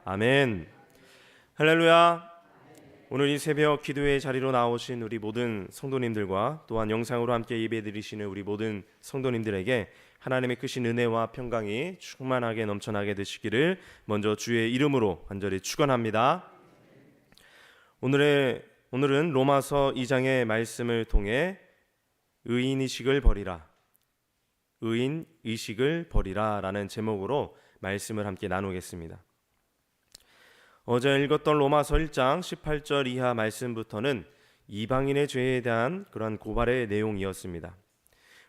아멘. 할렐루야. 오늘 이 새벽 기도의 자리로 나오신 우리 모든 성도님들과 또한 영상으로 함께 예배드리시는 우리 모든 성도님들에게 하나님의 크신 은혜와 평강이 충만하게 넘쳐나게 되시기를 먼저 주의 이름으로 간절히 축원합니다. 오늘은 로마서 2장의 말씀을 통해 의인의식을 버리라, 의인의식을 버리라 라는 제목으로 말씀을 함께 나누겠습니다. 어제 읽었던 로마서 1장 18절 이하 말씀부터는 이방인의 죄에 대한 그러한 고발의 내용이었습니다.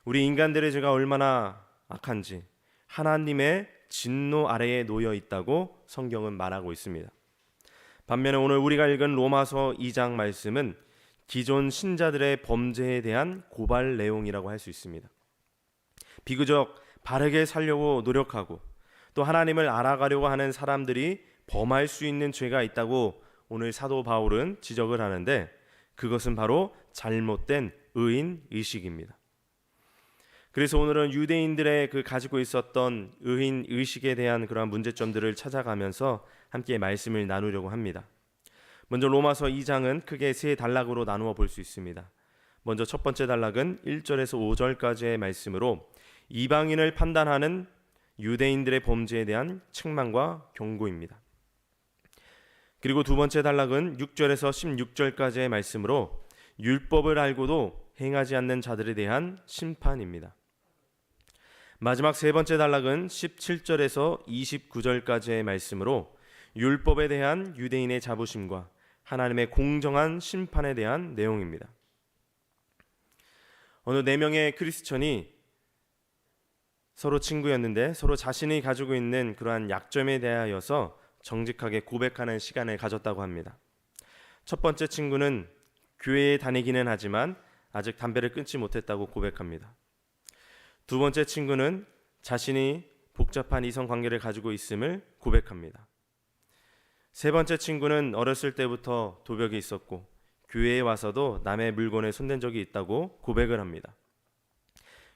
우리 인간들의 죄가 얼마나 악한지 하나님의 진노 아래에 놓여 있다고 성경은 말하고 있습니다. 반면에 오늘 우리가 읽은 로마서 2장 말씀은 기존 신자들의 범죄에 대한 고발 내용이라고 할 수 있습니다. 비교적 바르게 살려고 노력하고 또 하나님을 알아가려고 하는 사람들이 범할 수 있는 죄가 있다고 오늘 사도 바울은 지적을 하는데, 그것은 바로 잘못된 의인의식입니다. 그래서 오늘은 유대인들의 가지고 있었던 의인의식에 대한 그러한 문제점들을 찾아가면서 함께 말씀을 나누려고 합니다. 먼저 로마서 2장은 크게 세 단락으로 나누어 볼 수 있습니다. 먼저 첫 번째 단락은 1절에서 5절까지의 말씀으로 이방인을 판단하는 유대인들의 범죄에 대한 책망과 경고입니다. 그리고 두 번째 단락은 6절에서 16절까지의 말씀으로 율법을 알고도 행하지 않는 자들에 대한 심판입니다. 마지막 세 번째 단락은 17절에서 29절까지의 말씀으로 율법에 대한 유대인의 자부심과 하나님의 공정한 심판에 대한 내용입니다. 어느 4명의 크리스천이 서로 친구였는데 서로 자신이 가지고 있는 그러한 약점에 대하여서 정직하게 고백하는 시간을 가졌다고 합니다. 첫 번째 친구는 교회에 다니기는 하지만 아직 담배를 끊지 못했다고 고백합니다. 두 번째 친구는 자신이 복잡한 이성 관계를 가지고 있음을 고백합니다. 세 번째 친구는 어렸을 때부터 도벽이 있었고 교회에 와서도 남의 물건에 손댄 적이 있다고 고백을 합니다.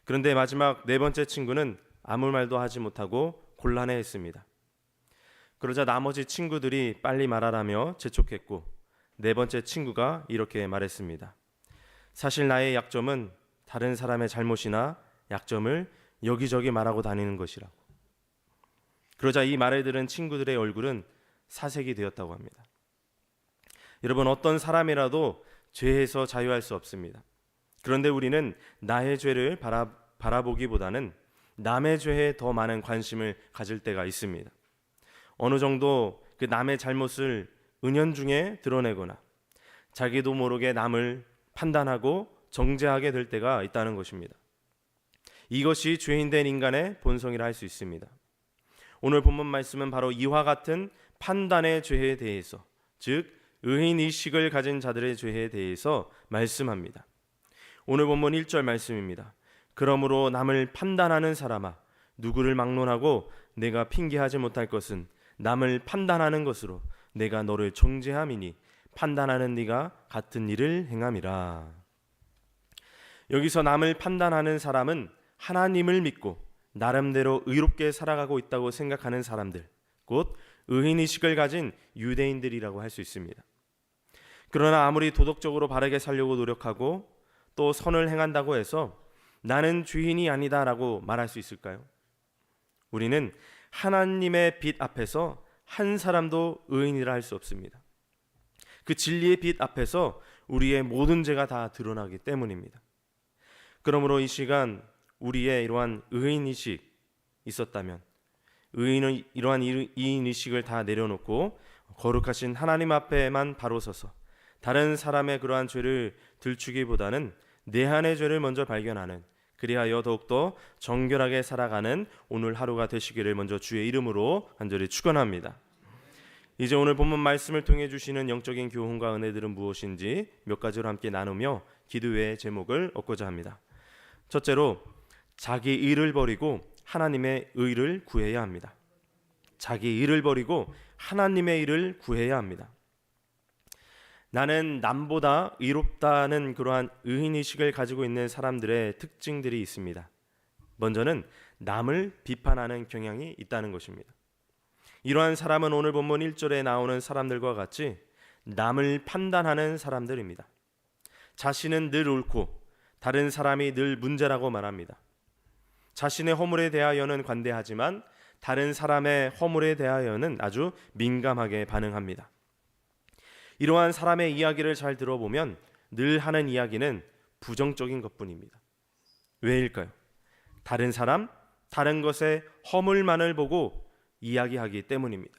그런데 마지막 네 번째 친구는 아무 말도 하지 못하고 곤란해했습니다. 그러자 나머지 친구들이 빨리 말하라며 재촉했고 네 번째 친구가 이렇게 말했습니다. 사실 나의 약점은 다른 사람의 잘못이나 약점을 여기저기 말하고 다니는 것이라고. 그러자 이 말을 들은 친구들의 얼굴은 사색이 되었다고 합니다. 여러분, 어떤 사람이라도 죄에서 자유할 수 없습니다. 그런데 우리는 나의 죄를 바라보기보다는 남의 죄에 더 많은 관심을 가질 때가 있습니다. 어느 정도 그 남의 잘못을 은연중에 드러내거나 자기도 모르게 남을 판단하고 정죄하게 될 때가 있다는 것입니다. 이것이 죄인된 인간의 본성이라 할 수 있습니다. 오늘 본문 말씀은 바로 이와 같은 판단의 죄에 대해서, 즉 의인의식을 가진 자들의 죄에 대해서 말씀합니다. 오늘 본문 1절 말씀입니다. 그러므로 남을 판단하는 사람아, 누구를 막론하고 내가 핑계하지 못할 것은 남을 판단하는 것으로 내가 너를 정죄함이니 판단하는 네가 같은 일을 행함이라. 여기서 남을 판단하는 사람은 하나님을 믿고 나름대로 의롭게 살아가고 있다고 생각하는 사람들, 곧 의인의식을 가진 유대인들이라고 할 수 있습니다. 그러나 아무리 도덕적으로 바르게 살려고 노력하고 또 선을 행한다고 해서 나는 죄인이 아니다라고 말할 수 있을까요? 우리는 하나님의 빛 앞에서 한 사람도 의인이라 할 수 없습니다. 그 진리의 빛 앞에서 우리의 모든 죄가 다 드러나기 때문입니다. 그러므로 이 시간 우리의 이러한 의인의식 있었다면, 의인은 이러한 의인의식을 다 내려놓고 거룩하신 하나님 앞에만 바로 서서 다른 사람의 그러한 죄를 들추기보다는 내 안의 죄를 먼저 발견하는, 그리하여 더욱더 정결하게 살아가는 오늘 하루가 되시기를 먼저 주의 이름으로 간절히 축원합니다. 이제 오늘 본문 말씀을 통해 주시는 영적인 교훈과 은혜들은 무엇인지 몇 가지로 함께 나누며 기도의 제목을 얻고자 합니다. 첫째로, 자기 의를 버리고 하나님의 의를 구해야 합니다. 자기 의를 버리고 하나님의 의를 구해야 합니다. 나는 남보다 의롭다는 그러한 의인의식을 가지고 있는 사람들의 특징들이 있습니다. 먼저는 남을 비판하는 경향이 있다는 것입니다. 이러한 사람은 오늘 본문 1절에 나오는 사람들과 같이 남을 판단하는 사람들입니다. 자신은 늘 옳고 다른 사람이 늘 문제라고 말합니다. 자신의 허물에 대하여는 관대하지만 다른 사람의 허물에 대하여는 아주 민감하게 반응합니다. 이러한 사람의 이야기를 잘 들어보면 늘 하는 이야기는 부정적인 것뿐입니다. 왜일까요? 다른 사람, 다른 것의 허물만을 보고 이야기하기 때문입니다.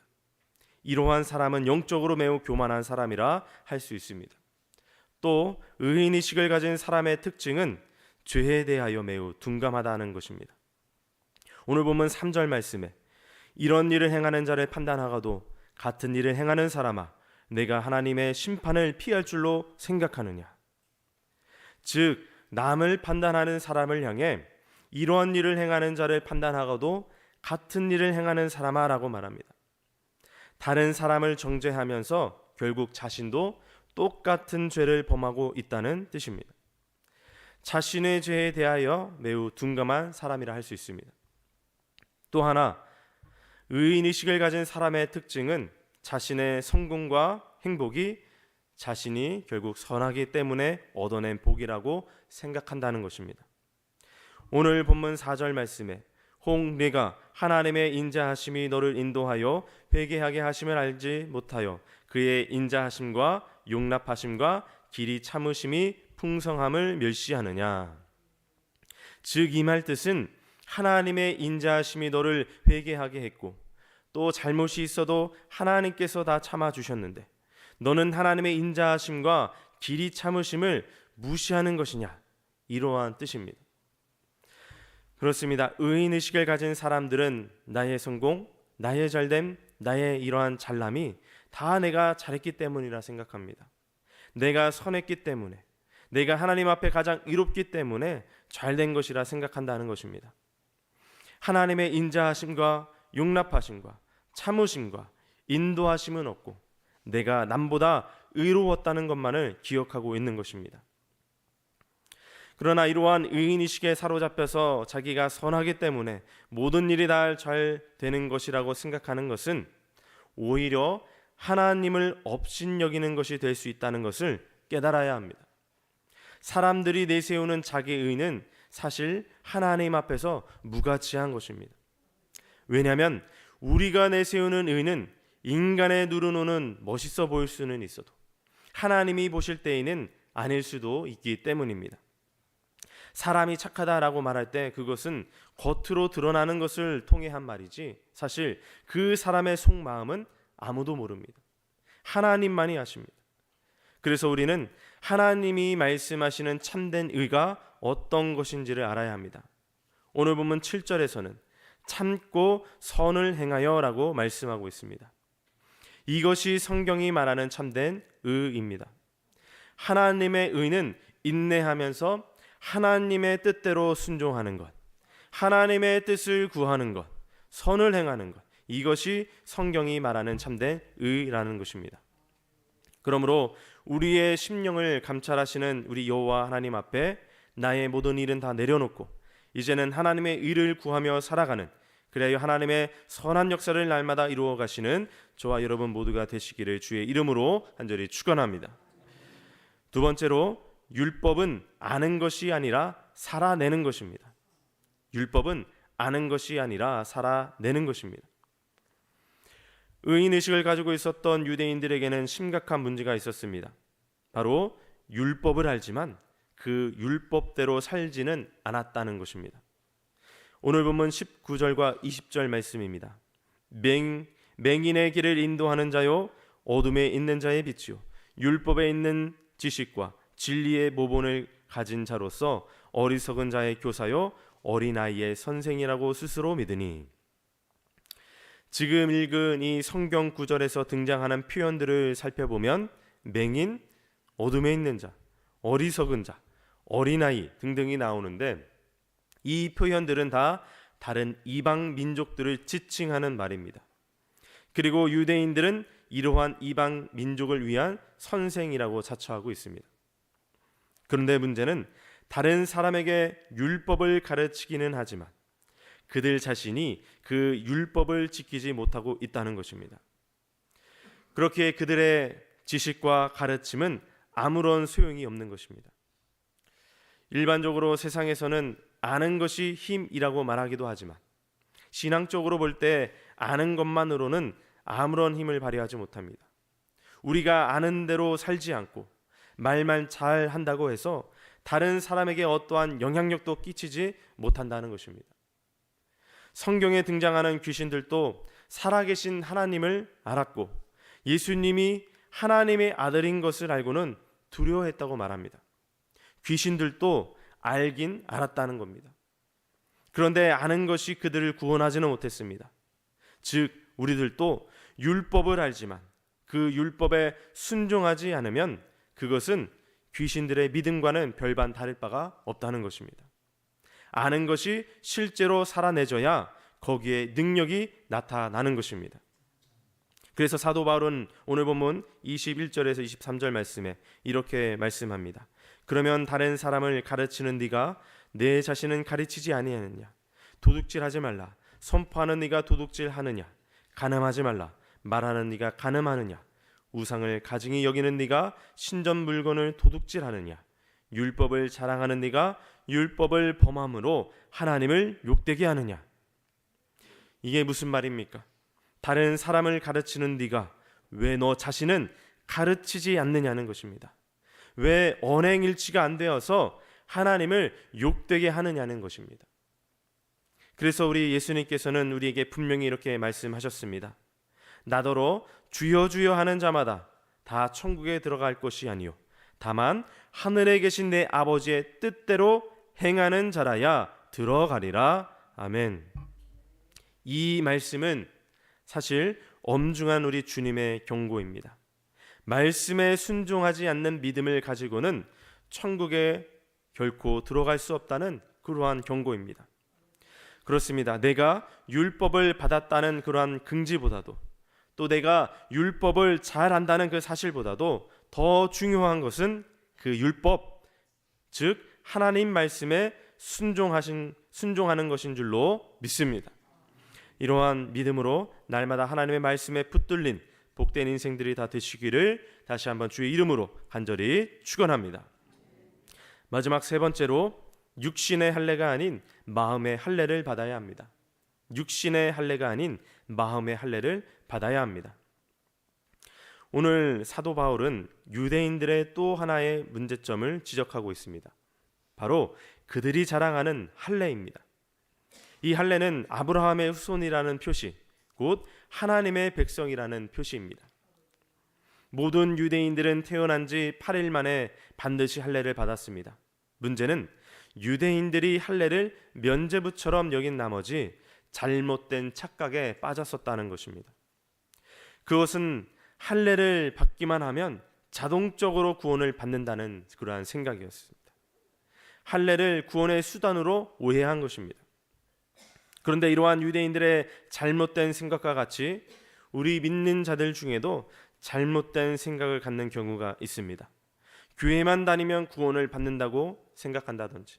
이러한 사람은 영적으로 매우 교만한 사람이라 할 수 있습니다. 또 의인의식을 가진 사람의 특징은 죄에 대하여 매우 둔감하다는 것입니다. 오늘 보면 3절 말씀에 이런 일을 행하는 자를 판단하고도 같은 일을 행하는 사람아 내가 하나님의 심판을 피할 줄로 생각하느냐. 즉 남을 판단하는 사람을 향해 이러한 일을 행하는 자를 판단하고도 같은 일을 행하는 사람아 라고 말합니다. 다른 사람을 정죄하면서 결국 자신도 똑같은 죄를 범하고 있다는 뜻입니다. 자신의 죄에 대하여 매우 둔감한 사람이라 할 수 있습니다. 또 하나 의인의식을 가진 사람의 특징은 자신의 성공과 행복이 자신이 결국 선하기 때문에 얻어낸 복이라고 생각한다는 것입니다. 오늘 본문 4절 말씀에 혹 네가 하나님의 인자하심이 너를 인도하여 회개하게 하심을 알지 못하여 그의 인자하심과 용납하심과 길이 참으심이 풍성함을 멸시하느냐. 즉 이 말 뜻은 하나님의 인자하심이 너를 회개하게 했고 또 잘못이 있어도 하나님께서 다 참아주셨는데 너는 하나님의 인자하심과 길이 참으심을 무시하는 것이냐. 이러한 뜻입니다. 그렇습니다. 의인의식을 가진 사람들은 나의 성공, 나의 잘됨, 나의 이러한 잘남이 다 내가 잘했기 때문이라 생각합니다. 내가 선했기 때문에, 내가 하나님 앞에 가장 의롭기 때문에 잘된 것이라 생각한다는 것입니다. 하나님의 인자하심과 용납하심과 참으심과 인도하심은 없고 내가 남보다 의로웠다는 것만을 기억하고 있는 것입니다. 그러나 이러한 의인의식에 사로잡혀서 자기가 선하기 때문에 모든 일이 다 잘 되는 것이라고 생각하는 것은 오히려 하나님을 업신여기는 것이 될 수 있다는 것을 깨달아야 합니다. 사람들이 내세우는 자기 의는 사실 하나님 앞에서 무가치한 것입니다. 왜냐하면 우리가 내세우는 의는 인간의 눈으로는 멋있어 보일 수는 있어도 하나님이 보실 때에는 아닐 수도 있기 때문입니다. 사람이 착하다라고 말할 때 그것은 겉으로 드러나는 것을 통해 한 말이지 사실 그 사람의 속마음은 아무도 모릅니다. 하나님만이 아십니다. 그래서 우리는 하나님이 말씀하시는 참된 의가 어떤 것인지를 알아야 합니다. 오늘 보면 7절에서는 참고 선을 행하여 라고 말씀하고 있습니다. 이것이 성경이 말하는 참된 의입니다. 하나님의 의는 인내하면서 하나님의 뜻대로 순종하는 것, 하나님의 뜻을 구하는 것, 선을 행하는 것, 이것이 성경이 말하는 참된 의라는 것입니다. 그러므로 우리의 심령을 감찰하시는 우리 여호와 하나님 앞에 나의 모든 일은 다 내려놓고 이제는 하나님의 의를 구하며 살아가는, 그래야 하나님의 선한 역사를 날마다 이루어 가시는 저와 여러분 모두가 되시기를 주의 이름으로 간절히 축원합니다. 두 번째로 율법은 아는 것이 아니라 살아내는 것입니다. 율법은 아는 것이 아니라 살아내는 것입니다. 의인의식을 가지고 있었던 유대인들에게는 심각한 문제가 있었습니다. 바로 율법을 알지만 그 율법대로 살지는 않았다는 것입니다. 오늘 본문 19절과 20절 말씀입니다. 맹인의 길을 인도하는 자요 어둠에 있는 자의 빛이요 율법에 있는 지식과 진리의 모본을 가진 자로서 어리석은 자의 교사요 어린아이의 선생이라고 스스로 믿으니. 지금 읽은 이 성경 구절에서 등장하는 표현들을 살펴보면 맹인, 어둠에 있는 자, 어리석은 자, 어린아이 등등이 나오는데 이 표현들은 다 다른 이방 민족들을 지칭하는 말입니다. 그리고 유대인들은 이러한 이방 민족을 위한 선생이라고 자처하고 있습니다. 그런데 문제는 다른 사람에게 율법을 가르치기는 하지만 그들 자신이 그 율법을 지키지 못하고 있다는 것입니다. 그렇게 그들의 지식과 가르침은 아무런 소용이 없는 것입니다. 일반적으로 세상에서는 아는 것이 힘이라고 말하기도 하지만 신앙적으로 볼 때 아는 것만으로는 아무런 힘을 발휘하지 못합니다. 우리가 아는 대로 살지 않고 말만 잘 한다고 해서 다른 사람에게 어떠한 영향력도 끼치지 못한다는 것입니다. 성경에 등장하는 귀신들도 살아계신 하나님을 알았고 예수님이 하나님의 아들인 것을 알고는 두려워했다고 말합니다. 귀신들도 알긴 알았다는 겁니다. 그런데 아는 것이 그들을 구원하지는 못했습니다. 즉 우리들도 율법을 알지만 그 율법에 순종하지 않으면 그것은 귀신들의 믿음과는 별반 다를 바가 없다는 것입니다. 아는 것이 실제로 살아내져야 거기에 능력이 나타나는 것입니다. 그래서 사도 바울은 오늘 본문 21절에서 23절 말씀에 이렇게 말씀합니다. 그러면 다른 사람을 가르치는 네가 내 자신은 가르치지 아니하느냐? 도둑질하지 말라. 선포하는 네가 도둑질하느냐? 간음하지 말라. 말하는 네가 간음하느냐? 우상을 가증히 여기는 네가 신전 물건을 도둑질하느냐? 율법을 자랑하는 네가 율법을 범함으로 하나님을 욕되게 하느냐? 이게 무슨 말입니까? 다른 사람을 가르치는 네가 왜 너 자신은 가르치지 않느냐는 것입니다. 왜 언행일치가 안 되어서 하나님을 욕되게 하느냐는 것입니다. 그래서 우리 예수님께서는 우리에게 분명히 이렇게 말씀하셨습니다. 나더러 주여 주여 하는 자마다 다 천국에 들어갈 것이 아니요 다만 하늘에 계신 내 아버지의 뜻대로 행하는 자라야 들어가리라. 아멘. 이 말씀은 사실 엄중한 우리 주님의 경고입니다. 말씀에 순종하지 않는 믿음을 가지고는 천국에 결코 들어갈 수 없다는 그러한 경고입니다. 그렇습니다. 내가 율법을 받았다는 그러한 긍지보다도 또 내가 율법을 잘 안다는 그 사실보다도 더 중요한 것은 그 율법, 즉 하나님 말씀에 순종하는 것인 줄로 믿습니다. 이러한 믿음으로 날마다 하나님의 말씀에 붙들린 복된 인생들이 다 되시기를 다시 한번 주의 이름으로 간절히 축원합니다. 마지막 세 번째로 육신의 할례가 아닌 마음의 할례를 받아야 합니다. 육신의 할례가 아닌 마음의 할례를 받아야 합니다. 오늘 사도 바울은 유대인들의 또 하나의 문제점을 지적하고 있습니다. 바로 그들이 자랑하는 할례입니다. 이 할례는 아브라함의 후손이라는 표시, 곧 하나님의 백성이라는 표시입니다. 모든 유대인들은 태어난 지 8일 만에 반드시 할례를 받았습니다. 문제는 유대인들이 할례를 면죄부처럼 여긴 나머지 잘못된 착각에 빠졌었다는 것입니다. 그것은 할례를 받기만 하면 자동적으로 구원을 받는다는 그러한 생각이었습니다. 할례를 구원의 수단으로 오해한 것입니다. 그런데 이러한 유대인들의 잘못된 생각과 같이 우리 믿는 자들 중에도 잘못된 생각을 갖는 경우가 있습니다. 교회만 다니면 구원을 받는다고 생각한다든지,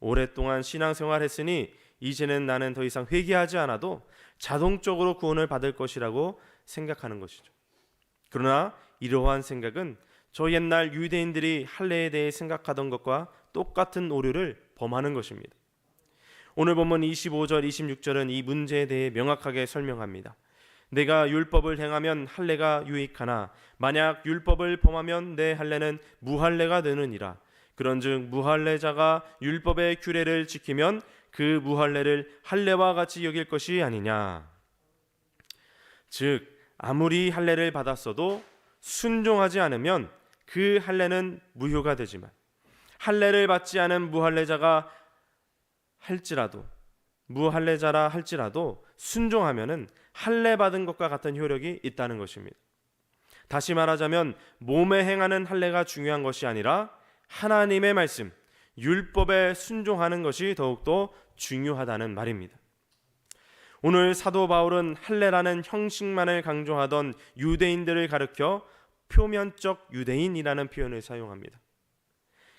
오랫동안 신앙생활 했으니 이제는 나는 더 이상 회개하지 않아도 자동적으로 구원을 받을 것이라고 생각하는 것이죠. 그러나 이러한 생각은 저 옛날 유대인들이 할례에 대해 생각하던 것과 똑같은 오류를 범하는 것입니다. 오늘 본문 25절 26절은 이 문제에 대해 명확하게 설명합니다. 내가 율법을 행하면 할례가 유익하나 만약 율법을 범하면 내 할례는 무할례가 되느니라. 그런즉 무할례자가 율법의 규례를 지키면 그 무할례를 할례와 같이 여길 것이 아니냐. 즉 아무리 할례를 받았어도 순종하지 않으면 그 할례는 무효가 되지만 할례를 받지 않은 무할례자라 할지라도 순종하면은 할례 받은 것과 같은 효력이 있다는 것입니다. 다시 말하자면 몸에 행하는 할례가 중요한 것이 아니라 하나님의 말씀, 율법에 순종하는 것이 더욱더 중요하다는 말입니다. 오늘 사도 바울은 할례라는 형식만을 강조하던 유대인들을 가리켜 표면적 유대인이라는 표현을 사용합니다.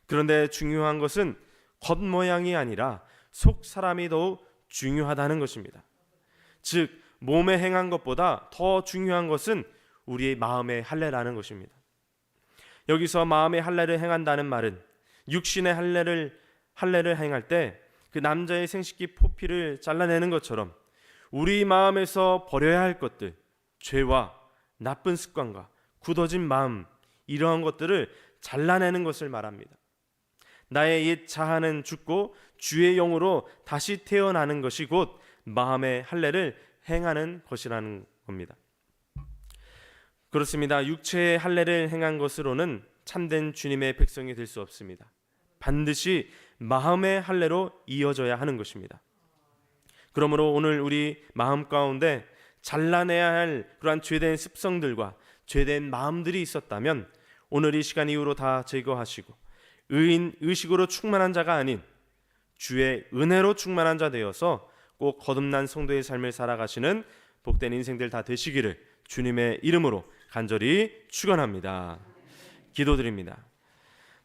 그런데 중요한 것은 겉모양이 아니라 속 사람이 더욱 중요하다는 것입니다. 즉 몸에 행한 것보다 더 중요한 것은 우리의 마음의 할례라는 것입니다. 여기서 마음의 할례를 행한다는 말은 육신의 할례를 행할 때 그 남자의 생식기 포피를 잘라내는 것처럼 우리 마음에서 버려야 할 것들, 죄와 나쁜 습관과 굳어진 마음, 이러한 것들을 잘라내는 것을 말합니다. 나의 옛 자아는 죽고 주의 영으로 다시 태어나는 것이 곧 마음의 할례를 행하는 것이라는 겁니다. 그렇습니다. 육체의 할례를 행한 것으로는 참된 주님의 백성이 될 수 없습니다. 반드시 마음의 할례로 이어져야 하는 것입니다. 그러므로 오늘 우리 마음 가운데 잘라내야 할 그러한 죄된 습성들과 죄된 마음들이 있었다면 오늘 이 시간 이후로 다 제거하시고 의식으로 충만한 자가 아닌 주의 은혜로 충만한 자 되어서 꼭 거듭난 성도의 삶을 살아가시는 복된 인생들 다 되시기를 주님의 이름으로 간절히 축원합니다. 기도드립니다.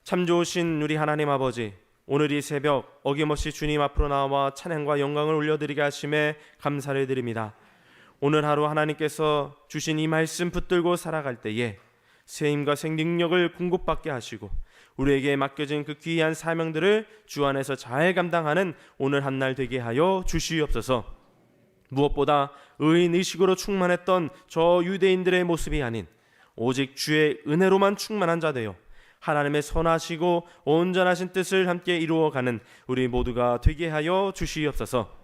참 좋으신 우리 하나님 아버지, 오늘 이 새벽 어김없이 주님 앞으로 나와 찬양과 영광을 올려드리게 하심에 감사를 드립니다. 오늘 하루 하나님께서 주신 이 말씀 붙들고 살아갈 때에 새 힘과 생능력을 공급받게 하시고 우리에게 맡겨진 그 귀한 사명들을 주 안에서 잘 감당하는 오늘 한날 되게 하여 주시옵소서. 무엇보다 의인의식으로 충만했던 저 유대인들의 모습이 아닌 오직 주의 은혜로만 충만한 자 되어 하나님의 선하시고 온전하신 뜻을 함께 이루어가는 우리 모두가 되게 하여 주시옵소서.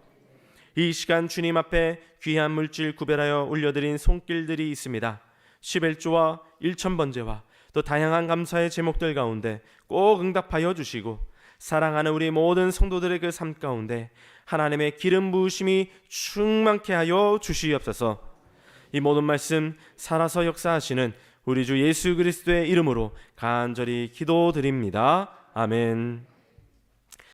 이 시간 주님 앞에 귀한 물질 구별하여 올려드린 손길들이 있습니다. 11조와 1,000번제와 또 다양한 감사의 제목들 가운데 꼭 응답하여 주시고 사랑하는 우리 모든 성도들의 그 삶 가운데 하나님의 기름 부으심이 충만케 하여 주시옵소서. 이 모든 말씀 살아서 역사하시는 우리 주 예수 그리스도의 이름으로 간절히 기도드립니다. 아멘.